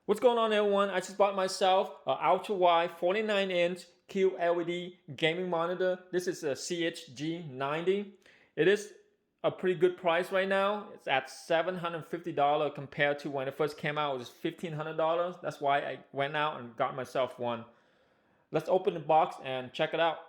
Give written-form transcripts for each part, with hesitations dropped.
What's going on, everyone? I just bought myself an ultra wide 49-inch QLED gaming monitor. This is a CHG90. It is a pretty good price right now. It's at $750 compared to when it first came out. It was $1,500. That's why I went out and got myself one. Let's open the box and check it out.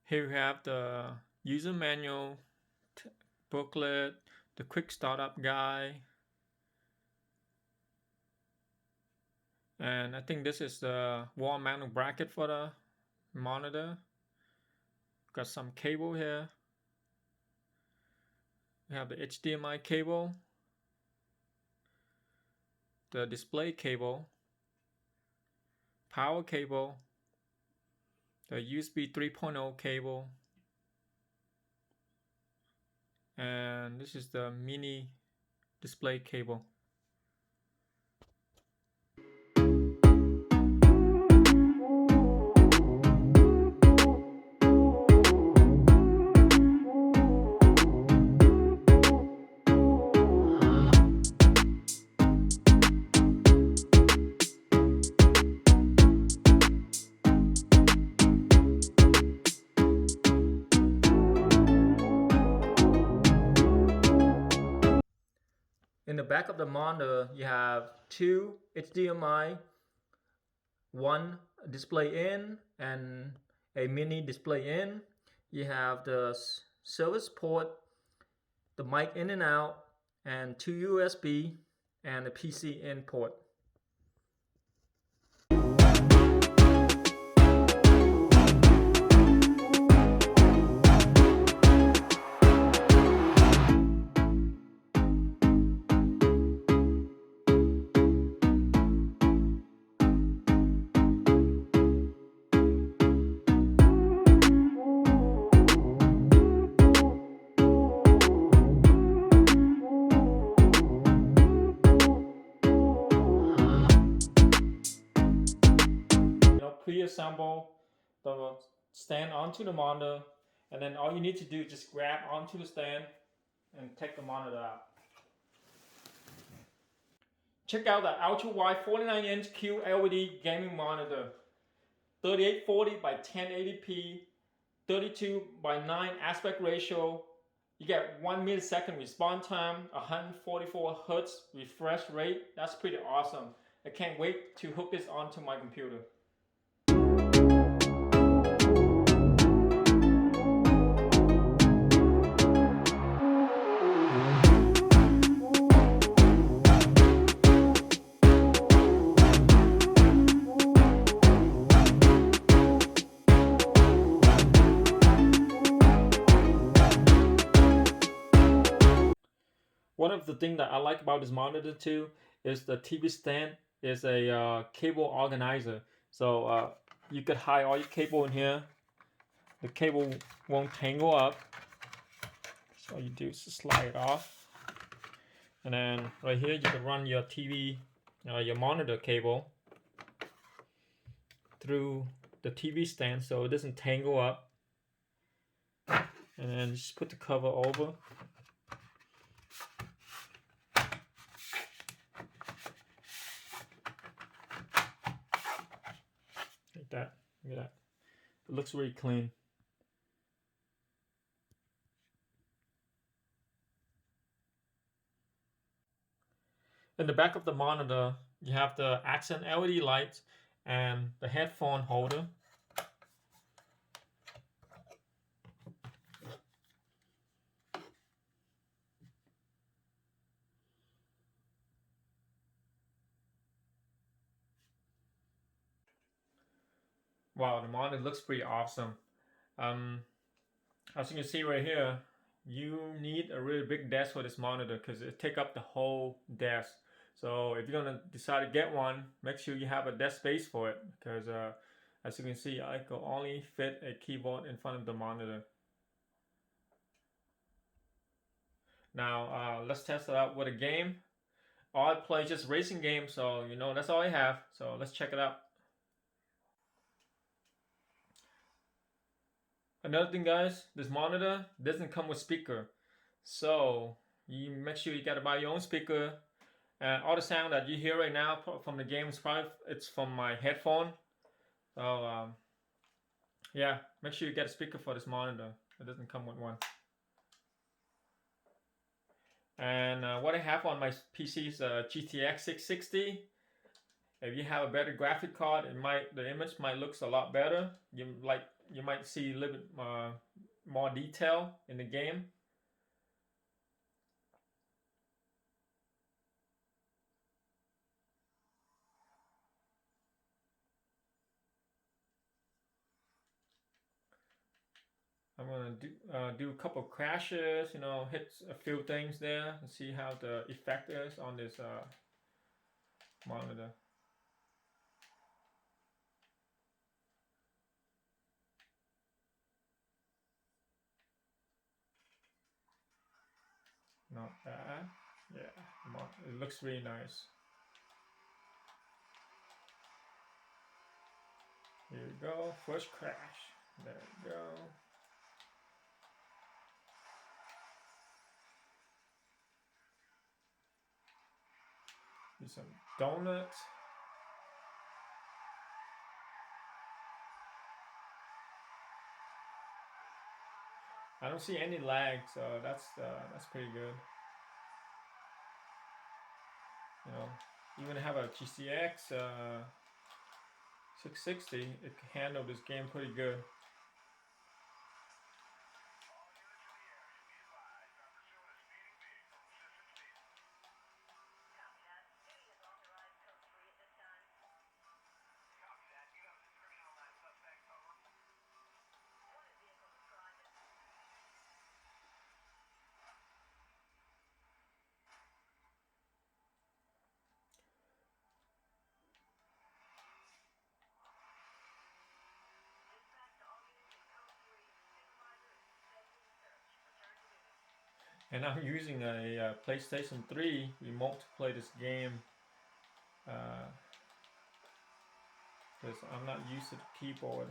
Here we have the user manual, booklet, the quick startup guide, and I think this is the wall mounting bracket for the monitor. Got some cable here. We have the HDMI cable, the display cable, power cable, the USB 3.0 cable, and this is the mini display cable. In the back of the monitor, you have two HDMI, one display in and a mini display in. You have the service port, the mic in and out, and two USB and a PC in port. Pre-assemble the stand onto the monitor, and then all you need to do is just grab onto the stand and take the monitor out. Check out the ultra wide 49-inch QLED gaming monitor, 3840 by 1080p, 32 by 9 aspect ratio. You get 1 millisecond response time, 144 Hz refresh rate. That's pretty awesome. I can't wait to hook this onto my computer. One of the things that I like about this monitor too is the TV stand is a cable organizer. So you could hide all your cable in here. The cable won't tangle up. So all you do is slide it off. And then right here you can run your TV, your monitor cable through the TV stand so it doesn't tangle up. And then just put the cover over. That. Look at that. It looks really clean. In the back of the monitor, you have the accent LED lights and the headphone holder. Wow, the monitor looks pretty awesome. As you can see right here, you need a really big desk for this monitor because it takes up the whole desk. So if you're gonna decide to get one, make sure you have a desk space for it because as you can see, I can only fit a keyboard in front of the monitor. Now let's test it out with a game. I play just racing games, so you know that's all I have. So let's check it out. Another thing, guys, this monitor doesn't come with speaker, so you make sure you gotta buy your own speaker. And all the sound that you hear right now from the game is probably it's from my headphone. So yeah, make sure you get a speaker for this monitor. It doesn't come with one. And what I have on my PC is a GTX 660. If you have a better graphic card, the image might looks a lot better. You might see a little bit more detail in the game. I'm gonna do a couple crashes, you know, hit a few things there and see how the effect is on this monitor. Not bad. Yeah, it looks really nice. Here we go, first crash. There we go. Do some donuts. I don't see any lag, so that's pretty good. You know, even have a GTX 660, it can handle this game pretty good. And I'm using a PlayStation 3 remote to play this game because I'm not used to the keyboard.